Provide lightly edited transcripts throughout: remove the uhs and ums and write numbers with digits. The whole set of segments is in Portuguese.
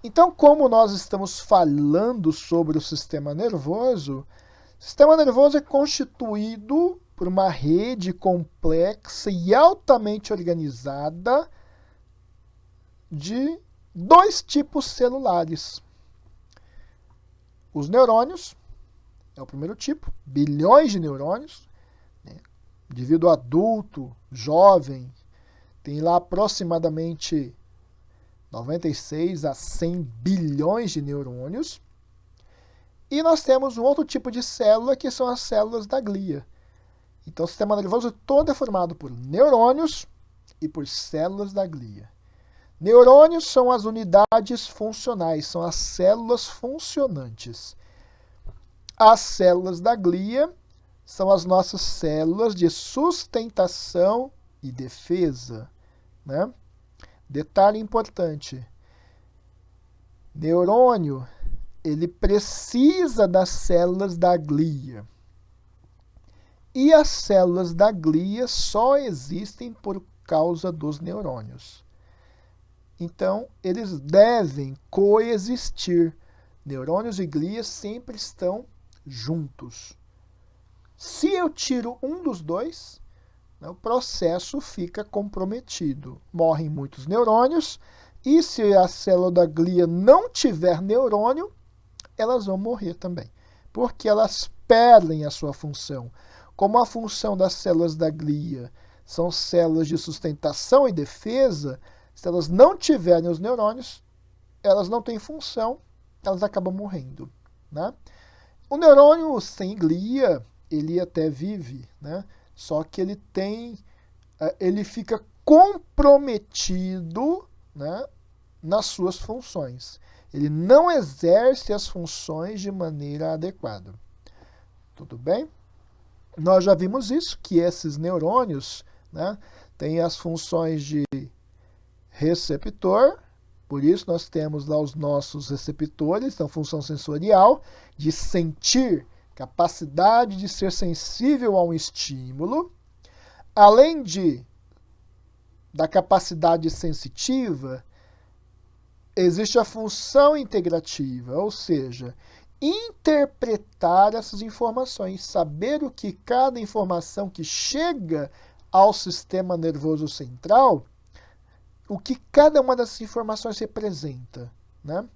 Então, como nós estamos falando sobre o sistema nervoso é constituído por uma rede complexa e altamente organizada de dois tipos celulares. Os neurônios, é o primeiro tipo, bilhões de neurônios, né? Indivíduo adulto, jovem, tem lá aproximadamente 96 a 100 bilhões de neurônios. E nós temos um outro tipo de célula, que são as células da glia. Então, o sistema nervoso todo é formado por neurônios e por células da glia. Neurônios são as unidades funcionais, são as células funcionantes. As células da glia são as nossas células de sustentação e defesa, né? Detalhe importante: neurônio, ele precisa das células da glia. E as células da glia só existem por causa dos neurônios. Então, eles devem coexistir. Neurônios e glias sempre estão juntos. Se eu tiro um dos dois, o processo fica comprometido. Morrem muitos neurônios, e se a célula da glia não tiver neurônio, elas vão morrer também, porque elas perdem a sua função. Como a função das células da glia são células de sustentação e defesa, se elas não tiverem os neurônios, elas não têm função, elas acabam morrendo, né? O neurônio sem glia, ele até vive, né? Só que ele fica comprometido, né, nas suas funções. Ele não exerce as funções de maneira adequada. Tudo bem? Nós já vimos isso, que esses neurônios, né, têm as funções de receptor, por isso nós temos lá os nossos receptores, então função sensorial, de sentir, capacidade de ser sensível a um estímulo, além da capacidade sensitiva, existe a função integrativa, ou seja, interpretar essas informações, saber o que cada informação que chega ao sistema nervoso central, o que cada uma dessas informações representa, né?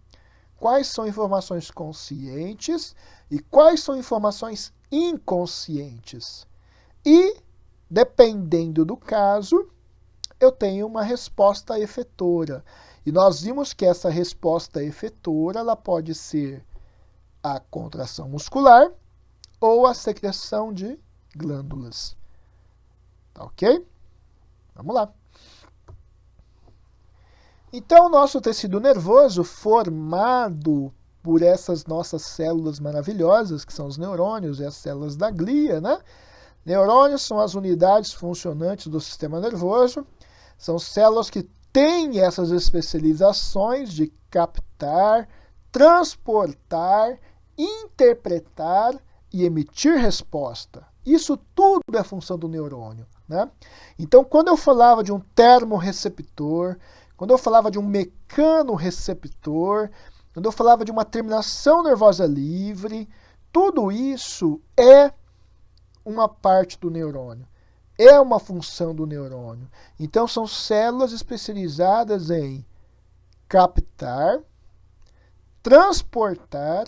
Quais são informações conscientes e quais são informações inconscientes. E, dependendo do caso, eu tenho uma resposta efetora. E nós vimos que essa resposta efetora ela pode ser a contração muscular ou a secreção de glândulas. Tá ok? Vamos lá. Então, o nosso tecido nervoso, formado por essas nossas células maravilhosas, que são os neurônios e as células da glia, né? Neurônios são as unidades funcionantes do sistema nervoso, são células que têm essas especializações de captar, transportar, interpretar e emitir resposta. Isso tudo é função do neurônio, né? Então, quando eu falava de um termorreceptor, quando eu falava de um mecanorreceptor, quando eu falava de uma terminação nervosa livre, tudo isso é uma parte do neurônio, é uma função do neurônio. Então, são células especializadas em captar, transportar,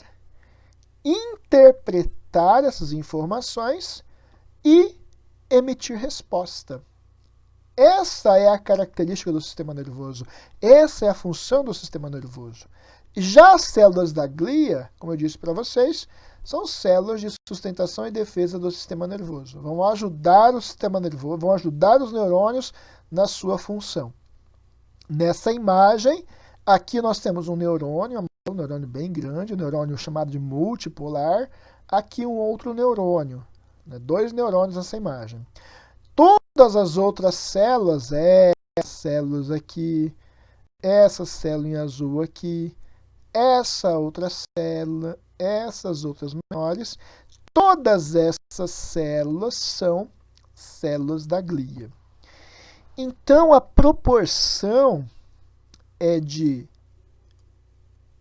interpretar essas informações e emitir resposta. Essa é a característica do sistema nervoso. Essa é a função do sistema nervoso. Já as células da glia, como eu disse para vocês, são células de sustentação e defesa do sistema nervoso. Vão ajudar o sistema nervoso, vão ajudar os neurônios na sua função. Nessa imagem, aqui nós temos um neurônio bem grande, um neurônio chamado de multipolar. Aqui um outro neurônio, né? 2 neurônios nessa imagem. Todas as outras células, essas células aqui, essa célula em azul aqui, essa outra célula, essas outras menores, todas essas células são células da glia. Então, a proporção é de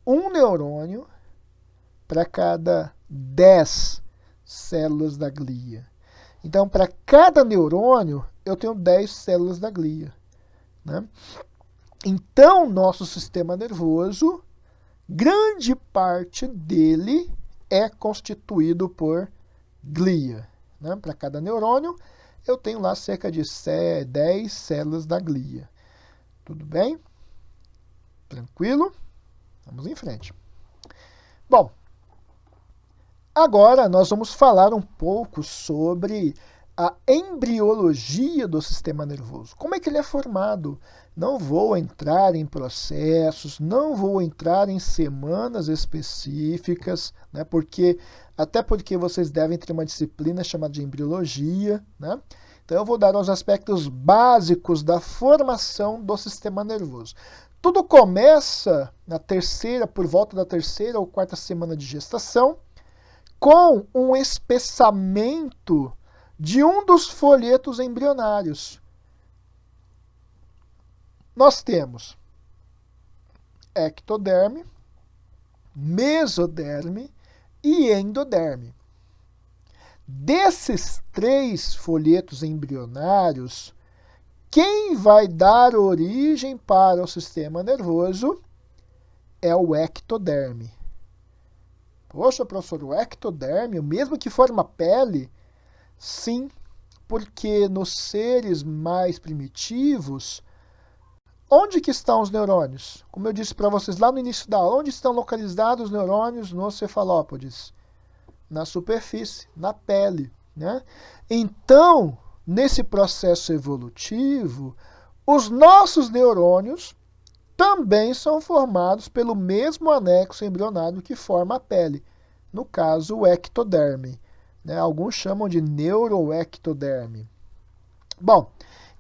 um neurônio para cada 10 células da glia. Então, para cada neurônio, eu tenho 10 células da glia. Né? Então, nosso sistema nervoso, grande parte dele é constituído por glia. Né? Para cada neurônio, eu tenho lá cerca de 10 células da glia. Tudo bem? Tranquilo? Vamos em frente. Bom, agora nós vamos falar um pouco sobre a embriologia do sistema nervoso. Como é que ele é formado? Não vou entrar em processos, não vou entrar em semanas específicas, né, até porque vocês devem ter uma disciplina chamada de embriologia, né? Então eu vou dar os aspectos básicos da formação do sistema nervoso. Tudo começa por volta da terceira ou quarta semana de gestação, com um espessamento de um dos folhetos embrionários. Nós temos ectoderme, mesoderme e endoderme. Desses 3 folhetos embrionários, quem vai dar origem para o sistema nervoso é o ectoderme. Poxa, professor, o ectoderme, o mesmo que forma a pele? Sim, porque nos seres mais primitivos, onde que estão os neurônios? Como eu disse para vocês lá no início da aula, onde estão localizados os neurônios nos cefalópodes? Na superfície, na pele. Né? Então, nesse processo evolutivo, os nossos neurônios também são formados pelo mesmo anexo embrionário que forma a pele, no caso, o ectoderme. Né? Alguns chamam de neuroectoderme. Bom,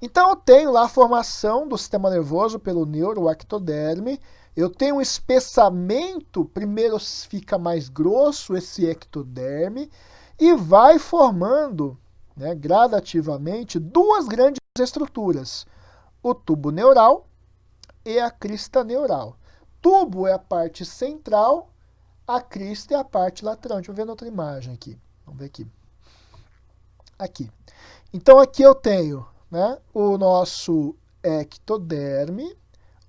então eu tenho lá a formação do sistema nervoso pelo neuroectoderme. Eu tenho um espessamento, primeiro fica mais grosso esse ectoderme, e vai formando, né, gradativamente 2 grandes estruturas, o tubo neural e a crista neural. Tubo é a parte central, a crista é a parte lateral. Deixa eu ver na outra imagem aqui. Vamos ver aqui. Aqui. Então aqui eu tenho, né, o nosso ectoderme,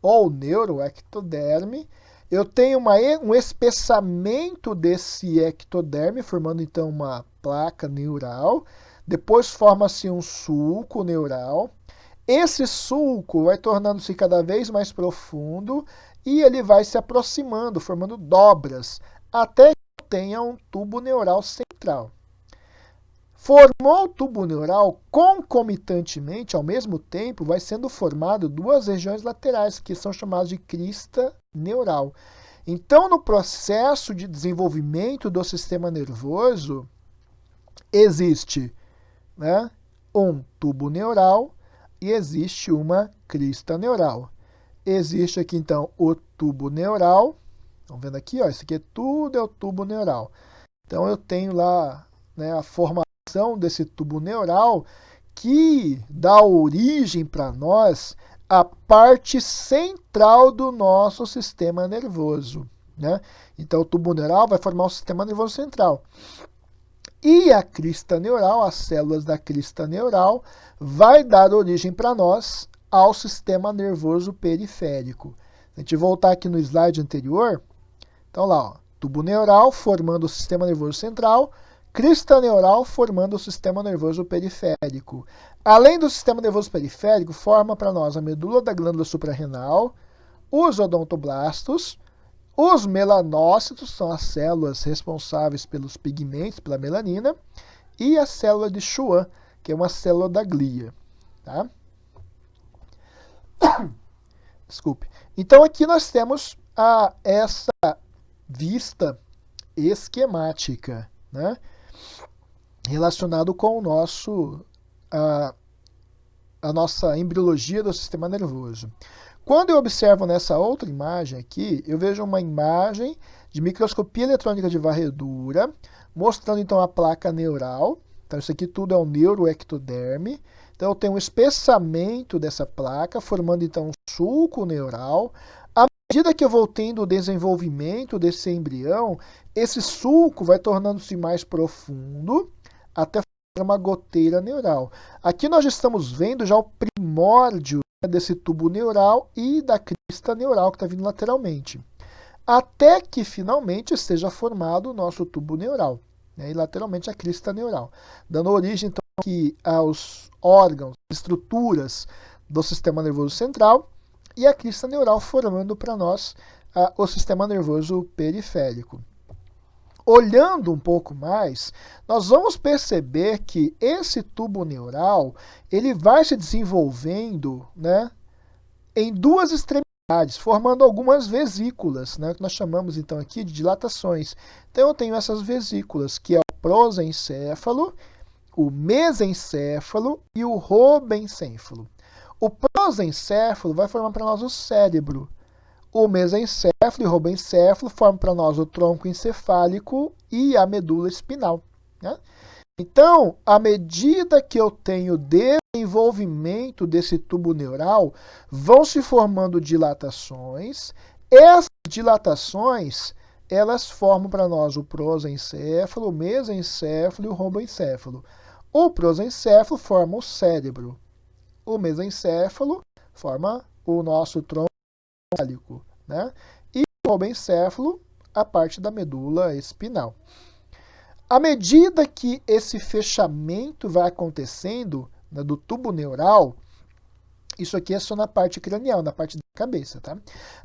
ou neuroectoderme. Eu tenho um espessamento desse ectoderme, formando então uma placa neural. Depois forma-se um sulco neural. Esse sulco vai tornando-se cada vez mais profundo e ele vai se aproximando, formando dobras, até que tenha um tubo neural central. Formou o tubo neural, concomitantemente, ao mesmo tempo, vai sendo formado 2 regiões laterais, que são chamadas de crista neural. Então, no processo de desenvolvimento do sistema nervoso, existe, né, um tubo neural e existe uma crista neural. Existe aqui, então, o tubo neural. Estão vendo aqui? Ó, isso aqui tudo é o tubo neural. Então, eu tenho lá, né, a formação desse tubo neural que dá origem para nós à parte central do nosso sistema nervoso. Né? Então, o tubo neural vai formar o sistema nervoso central. E a crista neural, as células da crista neural, vai dar origem para nós ao sistema nervoso periférico. Se a gente voltar aqui no slide anterior, então lá, ó, tubo neural formando o sistema nervoso central, crista neural formando o sistema nervoso periférico. Além do sistema nervoso periférico, forma para nós a medula da glândula suprarrenal, os odontoblastos, os melanócitos, são as células responsáveis pelos pigmentos, pela melanina, e a célula de Schwann, que é uma célula da glia. Tá? Desculpe. Então aqui nós temos essa vista esquemática, né? Relacionado com a nossa embriologia do sistema nervoso. Quando eu observo nessa outra imagem aqui, eu vejo uma imagem de microscopia eletrônica de varredura, mostrando então a placa neural. Então isso aqui tudo é um neuroectoderme. Então eu tenho um espessamento dessa placa, formando então um sulco neural. À medida que eu vou tendo o desenvolvimento desse embrião, esse sulco vai tornando-se mais profundo até formar uma goteira neural. Aqui nós estamos vendo já o primórdio, né, desse tubo neural e da crista neural que está vindo lateralmente. Até que finalmente seja formado o nosso tubo neural, né, e lateralmente a crista neural, dando origem então aqui aos órgãos, estruturas do sistema nervoso central e a crista neural formando para nós o sistema nervoso periférico. Olhando um pouco mais, nós vamos perceber que esse tubo neural ele vai se desenvolvendo, né, em duas extremidades, formando algumas vesículas, né, que nós chamamos então aqui de dilatações. Então eu tenho essas vesículas, que é o prosencéfalo, o mesencéfalo e o robencéfalo. O prosencéfalo vai formar para nós o cérebro. O mesencéfalo e o robencéfalo formam para nós o tronco encefálico e a medula espinal, né? Então, à medida que eu tenho desenvolvimento desse tubo neural, vão se formando dilatações. Essas dilatações, elas formam para nós o prosencéfalo, o mesencéfalo e o robencéfalo. O prosencéfalo forma o cérebro. O mesencéfalo forma o nosso tronco encefálico, né? E o robencéfalo, a parte da medula espinal. À medida que esse fechamento vai acontecendo, né, do tubo neural, isso aqui é só na parte cranial, na parte da cabeça, tá?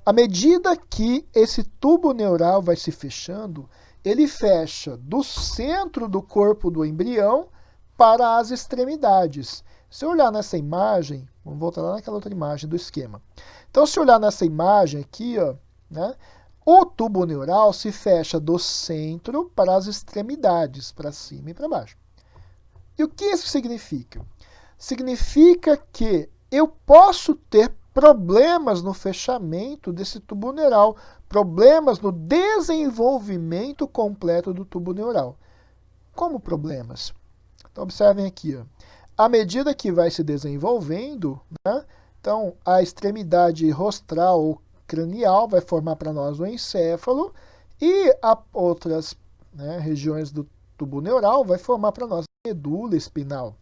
À medida que esse tubo neural vai se fechando, ele fecha do centro do corpo do embrião para as extremidades. Se eu olhar nessa imagem, vamos voltar lá naquela outra imagem do esquema. Então, se eu olhar nessa imagem aqui, ó, né, o tubo neural se fecha do centro para as extremidades, para cima e para baixo. E o que isso significa? Significa que eu posso ter problemas no fechamento desse tubo neural, problemas no desenvolvimento completo do tubo neural. Como problemas? Então, observem aqui, ó. À medida que vai se desenvolvendo, né, então a extremidade rostral ou cranial vai formar para nós o encéfalo e outras, né, regiões do tubo neural vai formar para nós a medula espinal.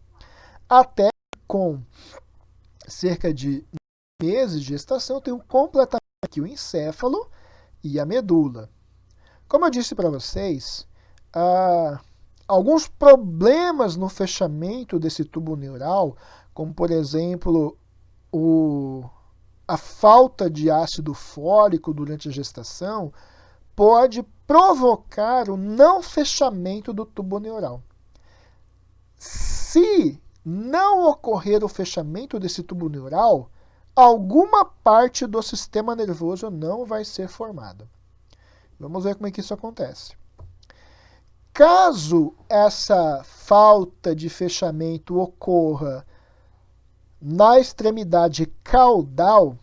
Até com cerca de meses de gestação, eu tenho completamente aqui o encéfalo e a medula. Como eu disse para vocês, alguns problemas no fechamento desse tubo neural, como por exemplo a falta de ácido fólico durante a gestação, pode provocar o não fechamento do tubo neural. Se não ocorrer o fechamento desse tubo neural, alguma parte do sistema nervoso não vai ser formada. Vamos ver como é que isso acontece. Caso essa falta de fechamento ocorra na extremidade caudal,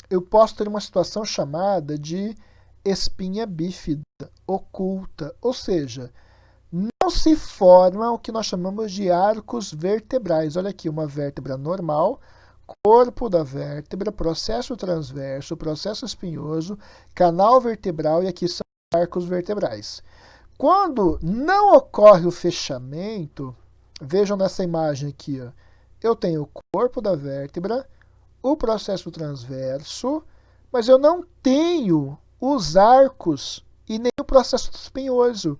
eu posso ter uma situação chamada de espinha bífida oculta, ou seja, não se forma o que nós chamamos de arcos vertebrais. Olha aqui, uma vértebra normal, corpo da vértebra, processo transverso, processo espinhoso, canal vertebral e aqui são arcos vertebrais. Quando não ocorre o fechamento, vejam nessa imagem aqui, ó, eu tenho o corpo da vértebra, o processo transverso, mas eu não tenho os arcos e nem o processo espinhoso.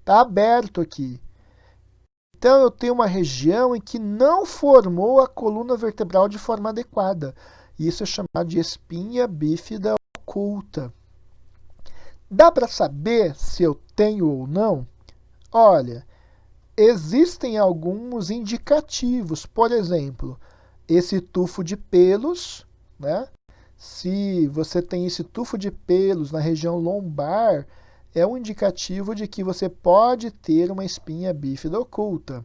Está aberto aqui. Então eu tenho uma região em que não formou a coluna vertebral de forma adequada. Isso é chamado de espinha bífida oculta. Dá para saber se eu tenho ou não? Olha, existem alguns indicativos. Por exemplo, esse tufo de pelos, né? Se você tem esse tufo de pelos na região lombar, é um indicativo de que você pode ter uma espinha bífida oculta.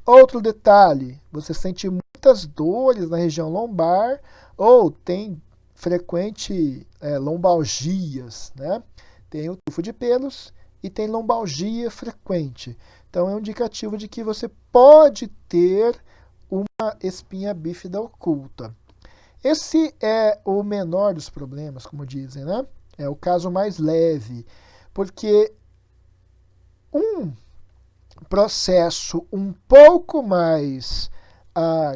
Outro detalhe, você sente muitas dores na região lombar ou tem frequente lombalgias, né? Tem o tufo de pelos e tem lombalgia frequente. Então é um indicativo de que você pode ter uma espinha bífida oculta. Esse é o menor dos problemas, como dizem, né? É o caso mais leve, porque um processo um pouco mais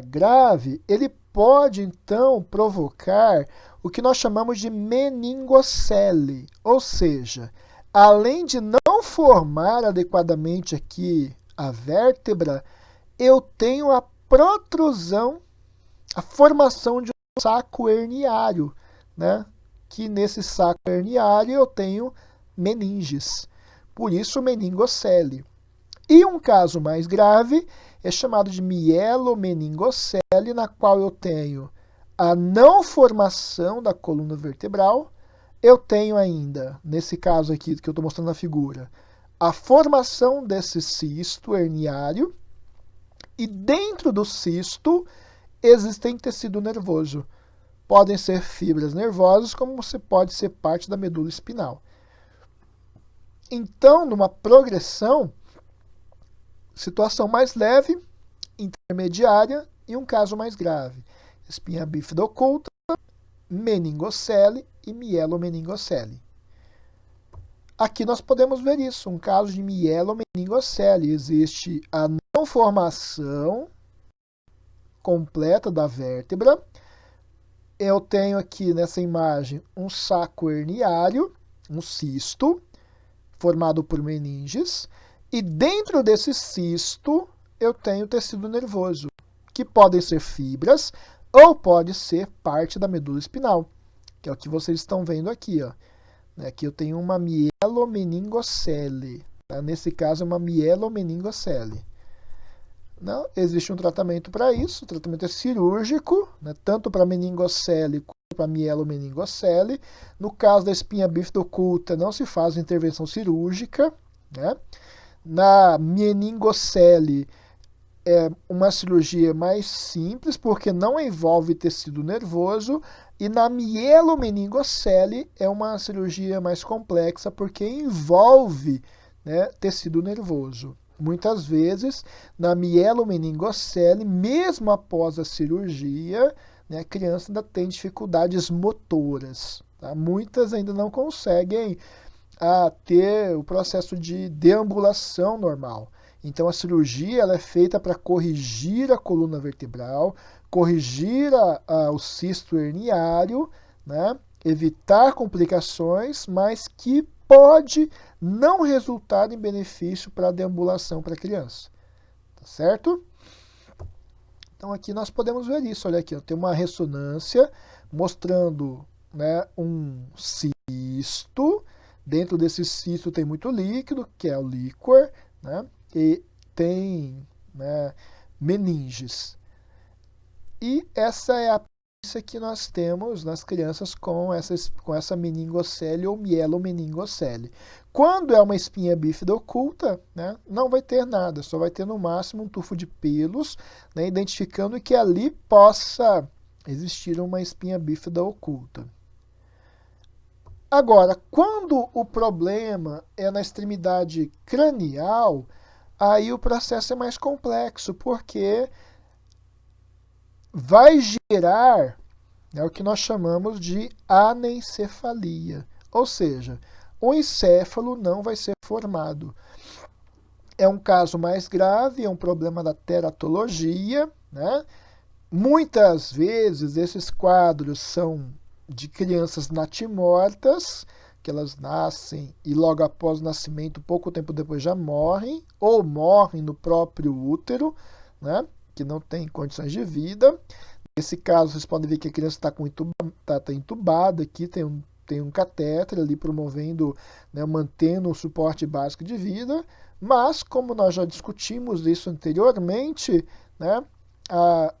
grave, ele pode então provocar o que nós chamamos de meningocele, ou seja, além de não formar adequadamente aqui a vértebra, eu tenho a protrusão, a formação de um saco herniário, né? Que nesse saco herniário eu tenho meninges. Por isso, meningocele. E um caso mais grave é chamado de mielomeningocele, na qual eu tenho a não formação da coluna vertebral. Eu tenho ainda, nesse caso aqui que eu estou mostrando na figura, a formação desse cisto herniário. E dentro do cisto existem tecido nervoso. Podem ser fibras nervosas, como você pode ser parte da medula espinal. Então, numa progressão, situação mais leve, intermediária e um caso mais grave. Espinha bífida oculta, meningocele e mielomeningocele. Aqui nós podemos ver isso, um caso de mielomeningocele. Existe a não formação completa da vértebra. Eu tenho aqui nessa imagem um saco herniário, um cisto, formado por meninges. E dentro desse cisto, eu tenho tecido nervoso, que podem ser fibras ou pode ser parte da medula espinal, que é o que vocês estão vendo aqui. Ó. Aqui eu tenho uma mielomeningocele. Tá? Nesse caso, é uma mielomeningocele. Não, existe um tratamento para isso, o tratamento é cirúrgico, né, tanto para meningocele quanto para mielomeningocele. No caso da espinha bífida oculta, não se faz intervenção cirúrgica. Né? Na meningocele, é uma cirurgia mais simples, porque não envolve tecido nervoso, e na mielomeningocele é uma cirurgia mais complexa, porque envolve, né, tecido nervoso. Muitas vezes, na mielomeningocele, mesmo após a cirurgia, né, a criança ainda tem dificuldades motoras. Tá? Muitas ainda não conseguem ter o processo de deambulação normal. Então, a cirurgia ela é feita para corrigir a coluna vertebral, corrigir o cisto herniário, né, evitar complicações, mas que pode não resultar em benefício para a deambulação para a criança. Tá certo? Então aqui nós podemos ver isso. Olha aqui, ó, tem uma ressonância mostrando, né, um cisto. Dentro desse cisto tem muito líquido, que é o líquor, né, e tem, né, meninges. E essa é a que nós temos nas crianças com essa meningocele ou mielomeningocele. Quando é uma espinha bífida oculta, né, não vai ter nada, só vai ter no máximo um tufo de pelos, né, identificando que ali possa existir uma espinha bífida oculta. Agora, quando o problema é na extremidade cranial, aí o processo é mais complexo, porque vai gerar, né, o que nós chamamos de anencefalia. Ou seja, o encéfalo não vai ser formado. É um caso mais grave, é um problema da teratologia. Né? Muitas vezes esses quadros são de crianças natimortas, que elas nascem e logo após o nascimento, pouco tempo depois já morrem, ou morrem no próprio útero, né? Que não tem condições de vida. Nesse caso, vocês podem ver que a criança está tá entubada aqui, tem um catéter ali promovendo, né, mantendo o suporte básico de vida, mas, como nós já discutimos isso anteriormente, né,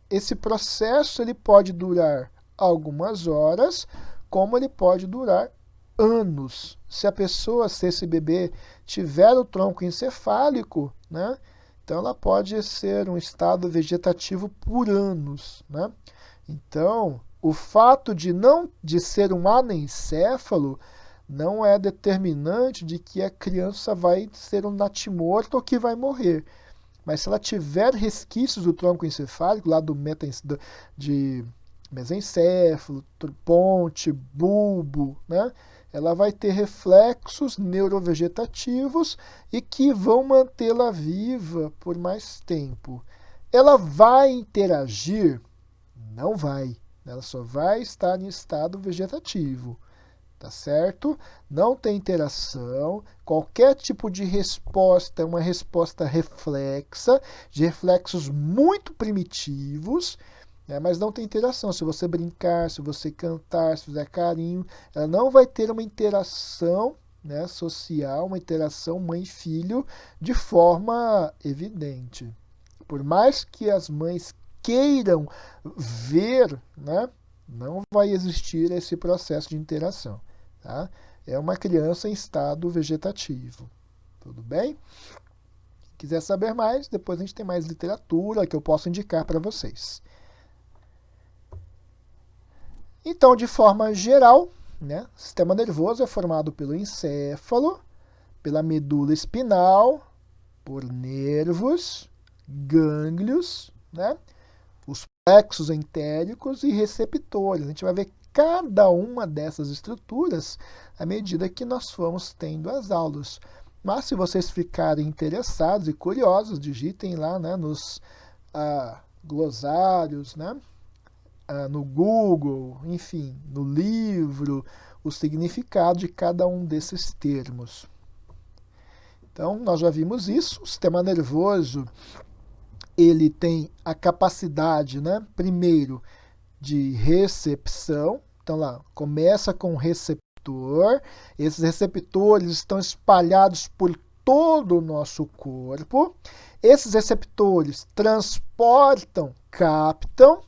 esse processo ele pode durar algumas horas, como ele pode durar anos. Se esse bebê tiver o tronco encefálico, né, então ela pode ser um estado vegetativo por anos. Né? Então, o fato de ser um anencéfalo não é determinante de que a criança vai ser um natimorto ou que vai morrer. Mas se ela tiver resquícios do tronco encefálico, lá mesencéfalo, ponte, bulbo, né? Ela vai ter reflexos neurovegetativos e que vão mantê-la viva por mais tempo. Ela vai interagir? Não vai. Ela só vai estar em estado vegetativo. Tá certo? Não tem interação. Qualquer tipo de resposta é uma resposta reflexa, de reflexos muito primitivos, né? Mas não tem interação. Se você brincar, se você cantar, se fizer carinho, ela não vai ter uma interação, né, social, uma interação mãe-filho de forma evidente. Por mais que as mães queiram ver, né, não vai existir esse processo de interação. Tá? É uma criança em estado vegetativo. Tudo bem? Se quiser saber mais, depois a gente tem mais literatura que eu posso indicar para vocês. Então, de forma geral, né, o sistema nervoso é formado pelo encéfalo, pela medula espinal, por nervos, gânglios, né, os plexos entéricos e receptores. A gente vai ver cada uma dessas estruturas à medida que nós formos tendo as aulas. Mas se vocês ficarem interessados e curiosos, digitem lá, né, nos glossários, né, no Google, enfim, no livro, o significado de cada um desses termos. Então, nós já vimos isso. O sistema nervoso, ele tem a capacidade, né, primeiro, de recepção. Então, lá, começa com o receptor. Esses receptores estão espalhados por todo o nosso corpo. Esses receptores captam,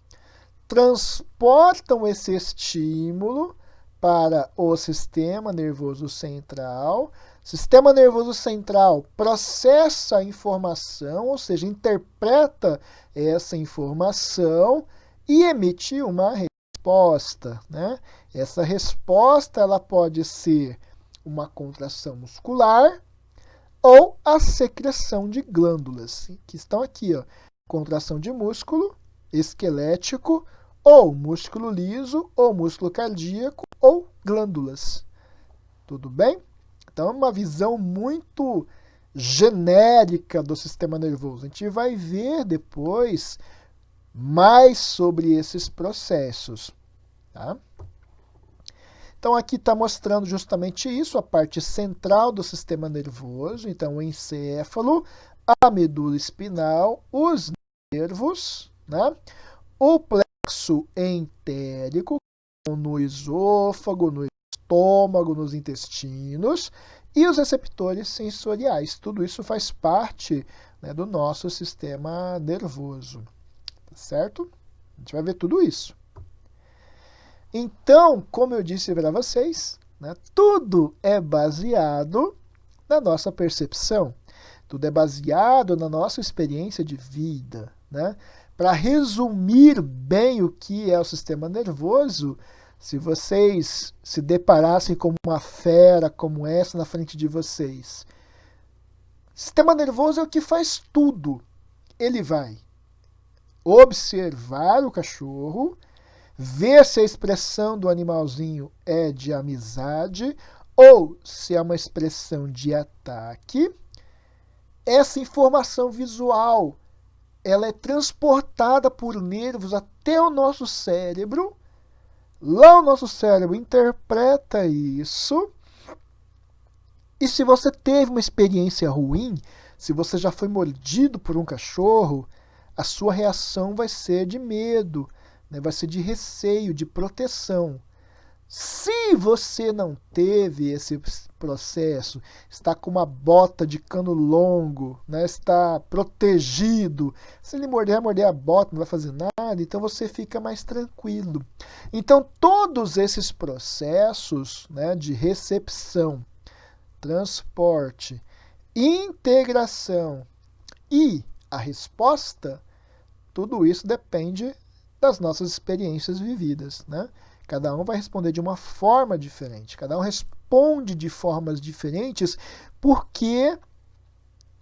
transportam esse estímulo para o sistema nervoso central. O sistema nervoso central processa a informação, ou seja, interpreta essa informação e emite uma resposta, né? Essa resposta ela pode ser uma contração muscular ou a secreção de glândulas, que estão aqui, ó, contração de músculo esquelético, ou músculo liso, ou músculo cardíaco, ou glândulas. Tudo bem? Então, é uma visão muito genérica do sistema nervoso. A gente vai ver depois mais sobre esses processos. Tá? Então, aqui está mostrando justamente isso, a parte central do sistema nervoso. Então, o encéfalo, a medula espinal, os nervos, né? O plexo entérico, no esôfago, no estômago, nos intestinos, e os receptores sensoriais. Tudo isso faz parte, né, do nosso sistema nervoso. Tá certo? A gente vai ver tudo isso. Então, como eu disse para vocês, né, tudo é baseado na nossa percepção. Tudo é baseado na nossa experiência de vida, né? Para resumir bem o que é o sistema nervoso, se vocês se deparassem com uma fera como essa na frente de vocês, o sistema nervoso é o que faz tudo. Ele vai observar o cachorro, ver se a expressão do animalzinho é de amizade ou se é uma expressão de ataque. Essa informação visual, ela é transportada por nervos até o nosso cérebro. Lá o nosso cérebro interpreta isso. E se você teve uma experiência ruim, se você já foi mordido por um cachorro, a sua reação vai ser de medo, né? Vai ser de receio, de proteção. Se você não teve esse processo, está com uma bota de cano longo, né, está protegido, se ele morder, vai morder a bota, não vai fazer nada, então você fica mais tranquilo. Então, todos esses processos, né, de recepção, transporte, integração e a resposta, tudo isso depende das nossas experiências vividas, né? Cada um vai responder de uma forma diferente. Cada um responde de formas diferentes porque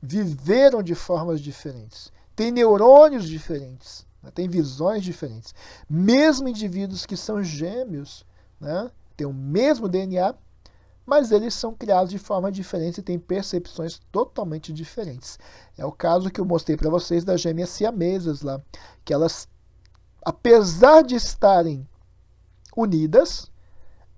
viveram de formas diferentes. Tem neurônios diferentes, né? Têm visões diferentes. Mesmo indivíduos que são gêmeos, né? Têm o mesmo DNA, mas eles são criados de forma diferente e têm percepções totalmente diferentes. É o caso que eu mostrei para vocês das gêmeas siamesas lá, que elas, apesar de estarem unidas,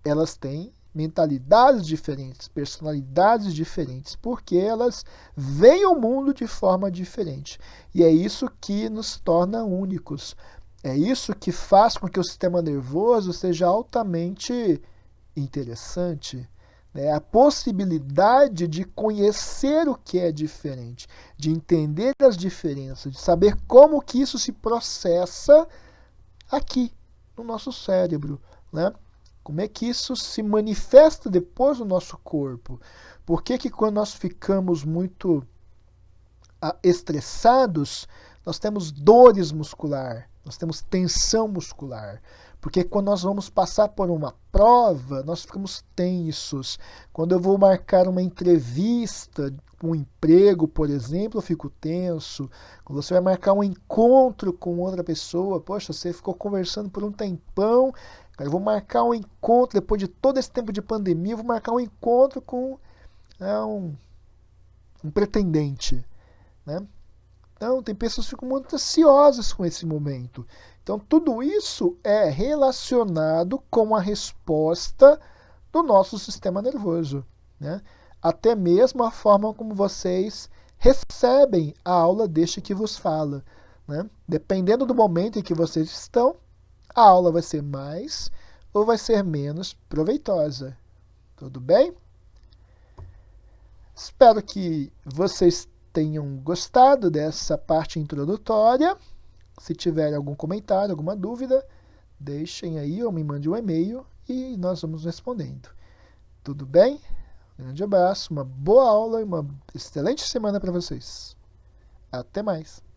elas têm mentalidades diferentes, personalidades diferentes, porque elas veem o mundo de forma diferente. E é isso que nos torna únicos. É isso que faz com que o sistema nervoso seja altamente interessante. Né? A possibilidade de conhecer o que é diferente, de entender as diferenças, de saber como que isso se processa aqui, no nosso cérebro, né? Como é que isso se manifesta depois no nosso corpo? Por que quando nós ficamos muito estressados, nós temos dores muscular, nós temos tensão muscular? Porque quando nós vamos passar por uma prova, nós ficamos tensos. Quando eu vou marcar uma entrevista, um emprego, por exemplo, eu fico tenso. Quando você vai marcar um encontro com outra pessoa, poxa, você ficou conversando por um tempão, eu vou marcar um encontro, depois de todo esse tempo de pandemia, eu vou marcar um encontro com um pretendente. Né? Então, tem pessoas que ficam muito ansiosas com esse momento. Então, tudo isso é relacionado com a resposta do nosso sistema nervoso. Né? Até mesmo a forma como vocês recebem a aula deste que vos fala. Né? Dependendo do momento em que vocês estão, a aula vai ser mais ou vai ser menos proveitosa. Tudo bem? Espero que vocês tenham gostado dessa parte introdutória. Se tiver algum comentário, alguma dúvida, deixem aí ou me mandem um e-mail e nós vamos respondendo. Tudo bem? Um grande abraço, uma boa aula e uma excelente semana para vocês. Até mais!